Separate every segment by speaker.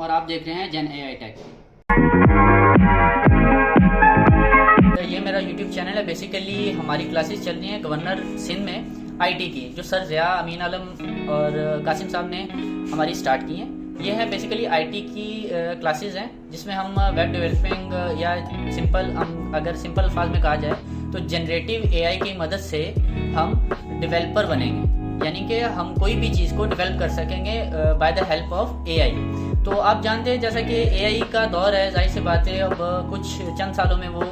Speaker 1: और आप देख रहे हैं जेन एआई टेक। तो ये मेरा यूट्यूब चैनल है। बेसिकली हमारी क्लासेस चल रही हैं गवर्नर सिंध में आईटी की, जो सर ज़िया अमीन आलम और कासिम साहब ने हमारी स्टार्ट की हैं। ये है बेसिकली आईटी की क्लासेस हैं, जिसमें हम वेब डेवलपिंग या अगर सिंपल अल्फाज में कहा जाए तो जनरेटिव एआई की मदद से हम डेवलपर बनेंगे, यानी कि हम कोई भी चीज़ को डेवलप कर सकेंगे by the help of AI. तो आप जानते हैं जैसा कि एआई का दौर है, जाहिर सी बात है अब कुछ चंद सालों में वो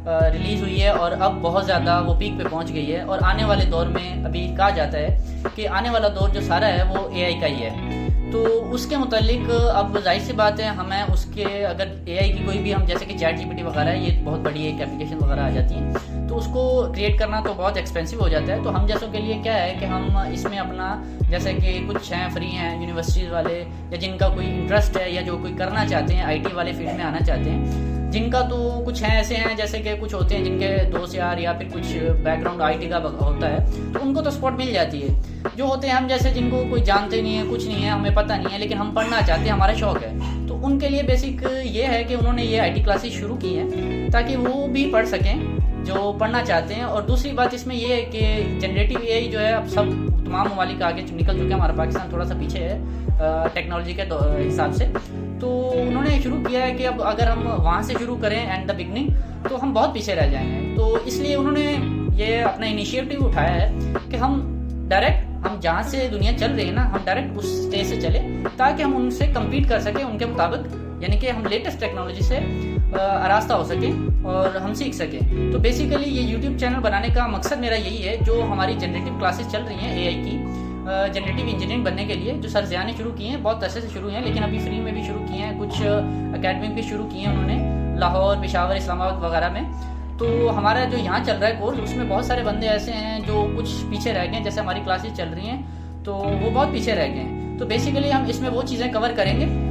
Speaker 1: रिलीज़ हुई है और अब बहुत ज़्यादा वो पीक पे पहुंच गई है। और आने वाले दौर में अभी कहा जाता है कि आने वाला दौर जो सारा है वो एआई का ही है। तो उसके मुतालिक अब जाहिर सी बात है हमें उसके अगर एआई की कोई भी हम जैसे कि चैट जीपीटी वगैरह है, ये बहुत बड़ी एक एप्लीकेशन वगैरह आ जाती है, तो उसको क्रिएट करना तो बहुत एक्सपेंसिव हो जाता है। तो हम जैसों के लिए क्या है कि हम इसमें अपना जैसे कि कुछ हैं फ्री हैं यूनिवर्सिटीज़ वाले, या जिनका कोई इंटरेस्ट है या जो कोई करना चाहते हैं आईटी वाले फील्ड में आना चाहते हैं, जिनका तो कुछ हैं ऐसे हैं जैसे कि कुछ होते हैं जिनके दोस्त यार या फिर कुछ बैकग्राउंड आईटी का होता है, तो उनको तो स्पॉट मिल जाती है। जो होते हैं हम जैसे जिनको कोई जानते नहीं है, कुछ नहीं है, हमें पता नहीं है, लेकिन हम पढ़ना चाहते हैं, हमारा शौक है, तो उनके लिए बेसिक ये है कि उन्होंने ये आईटी क्लासेस शुरू की हैं ताकि वो भी पढ़ सकें जो पढ़ना चाहते हैं। और दूसरी बात इसमें ये है कि जनरेटिव एआई जो है अब सब तमाम ममालिक आगे निकल चुके हैं, हमारा पाकिस्तान थोड़ा सा पीछे है टेक्नोलॉजी के हिसाब से। तो उन्होंने शुरू किया है कि अब अगर हम वहाँ से शुरू करें एंड द बिगनिंग तो हम बहुत पीछे रह जाएंगे। तो इसलिए उन्होंने ये अपना इनिशिएटिव उठाया है कि हम जहाँ से दुनिया चल रही है ना, हम डायरेक्ट उस स्टेज से चले ताकि हम उनसे कम्पीट कर सकें उनके मुताबिक, यानी कि हम लेटेस्ट टेक्नोलॉजी से आरास्ता हो सकें और हम सीख सकें। तो बेसिकली ये यूट्यूब चैनल बनाने का मकसद मेरा यही है। जो हमारी जनरेटिव क्लासेस चल रही हैं एआई की, जनरेटिव इंजीनियरिंग बनने के लिए, जो सर ज़िया ने शुरू की हैं, बहुत अरसे से शुरू हैं, लेकिन अभी फ्री में भी शुरू किए हैं, कुछ अकेडमिक भी शुरू किए हैं उन्होंने लाहौर, पेशावर, इस्लामाबाद वगैरह में। तो हमारा जो यहाँ चल रहा है कोर्स, उसमें बहुत सारे बंदे ऐसे हैं जो कुछ पीछे रह गए हैं। जैसे हमारी क्लासेस चल रही हैं तो वो बहुत पीछे रह गए हैं। तो बेसिकली हम इसमें वो चीज़ें कवर करेंगे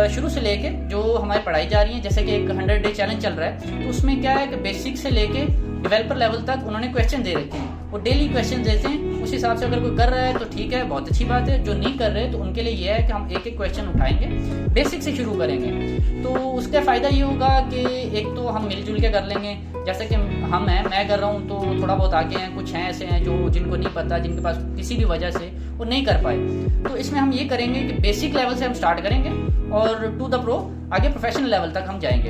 Speaker 1: शुरू से लेके जो हमारी पढ़ाई जा रही है। जैसे कि एक 100 डे चैलेंज चल रहा है, तो उसमें क्या है कि बेसिक से लेके डेवलपर लेवल तक उन्होंने क्वेश्चन दे रखे हैं, वो डेली क्वेश्चन देते हैं। उस हिसाब से अगर कोई कर रहा है तो ठीक है, बहुत अच्छी बात है। जो नहीं कर रहे तो उनके लिए ये है कि हम एक एक क्वेश्चन उठाएंगे, बेसिक से शुरू करेंगे। तो उसका फ़ायदा ये होगा कि एक तो हम मिलजुल के कर लेंगे, जैसे कि मैं कर रहा हूँ तो थोड़ा बहुत आगे हैं, कुछ हैं ऐसे हैं जो जिनको नहीं पता, जिनके पास किसी भी वजह से वो नहीं कर पाए। तो इसमें हम ये करेंगे कि बेसिक लेवल से हम स्टार्ट करेंगे और टू द प्रो आगे प्रोफेशनल लेवल तक हम जाएंगे।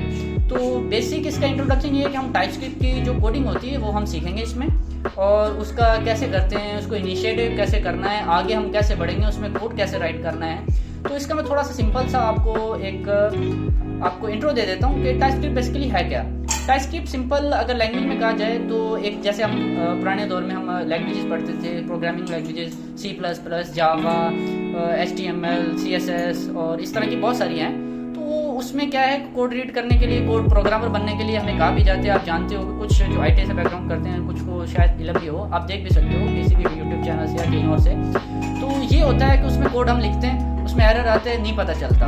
Speaker 1: तो बेसिक इसका इंट्रोडक्शन ये है कि हम टाइपस्क्रिप्ट की जो कोडिंग होती है वो हम सीखेंगे इसमें, और उसका कैसे करते हैं, उसको इनिशिएटिव कैसे करना है, आगे हम कैसे बढ़ेंगे, उसमें कोड कैसे राइट करना है। तो इसका मैं थोड़ा सा सिंपल सा आपको इंट्रो दे देता हूँ कि टाइपस्क्रिप्ट बेसिकली है क्या। टाइपस्क्रिप्ट सिंपल अगर लैंग्वेज में कहा जाए तो एक जैसे हम पुराने दौर में हम लैंग्वेजेस पढ़ते थे, प्रोग्रामिंग लैंग्वेजेस, C++, जावा, HTML, CSS और इस तरह की बहुत सारी हैं। तो उसमें क्या है, कोड रीड करने के लिए, कोड प्रोग्रामर बनने के लिए हमें कहा भी जाते हैं। आप जानते हो कि कुछ जो आईटी से बैकग्राउंड करते हैं, कुछ को शायद इलम भी हो, आप देख भी सकते हो किसी भी यूट्यूब चैनल से या कहीं और से। तो ये होता है कि उसमें कोड हम लिखते हैं, उसमें एरर आते हैं, नहीं पता चलता।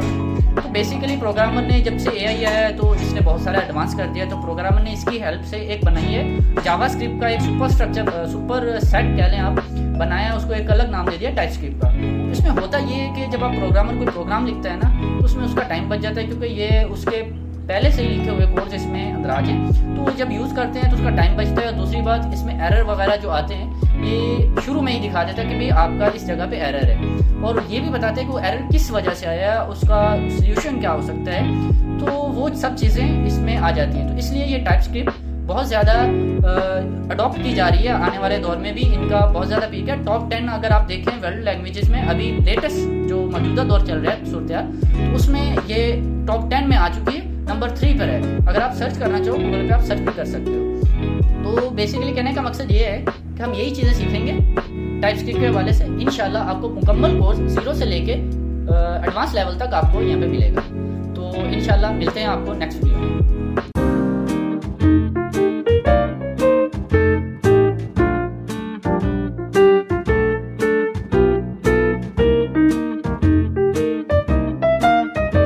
Speaker 1: तो बेसिकली प्रोग्रामर ने जब से एआई आया है तो इसने बहुत सारा एडवांस कर दिया। तो प्रोग्रामर ने इसकी हेल्प से एक बनाई है जावास्क्रिप्ट का एक सुपर सेट कह लें आप, बनाया, उसको एक अलग नाम दे दिया टाइपस्क्रिप्ट का। इसमें होता ये है कि जब आप प्रोग्रामर कोई प्रोग्राम लिखता है ना, तो उसमें उसका टाइम बच जाता है, क्योंकि ये उसके पहले से ही लिखे हुए कोड्स इसमें अंदर आ जाए, तो जब यूज़ करते हैं तो उसका टाइम बचता है। और दूसरी बात, इसमें एरर वगैरह जो आते हैं ये शुरू में ही दिखा देता है कि भाई आपका इस जगह पे एरर है, और ये भी बताते हैं कि वो एरर किस वजह से आया, उसका सोल्यूशन क्या हो सकता है। तो वो सब चीज़ें इसमें आ जाती हैं। तो इसलिए ये टाइपस्क्रिप्ट बहुत ज़्यादा अडॉप्ट की जा रही है। आने वाले दौर में भी इनका बहुत ज़्यादा पीक है। टॉप 10 अगर आप देखें वर्ल्ड लैंग्वेजेस में, अभी लेटेस्ट जो मौजूदा दौर चल रहा है सूरत, तो उसमें ये टॉप 10 में आ चुकी है, नंबर 3 पर है। अगर आप सर्च करना चाहो गूगल पे आप सर्च भी कर सकते हो। तो बेसिकली कहने का मकसद ये है कि हम यही चीज़ें सीखेंगे टाइपस्क्रिप्ट के हवाले से। इंशाल्लाह आपको मुकम्मल कोर्स 0 से लेके एडवांस लेवल तक आपको यहाँ पे मिलेगा। तो इंशाल्लाह मिलते हैं आपको नेक्स्ट वीडियो में।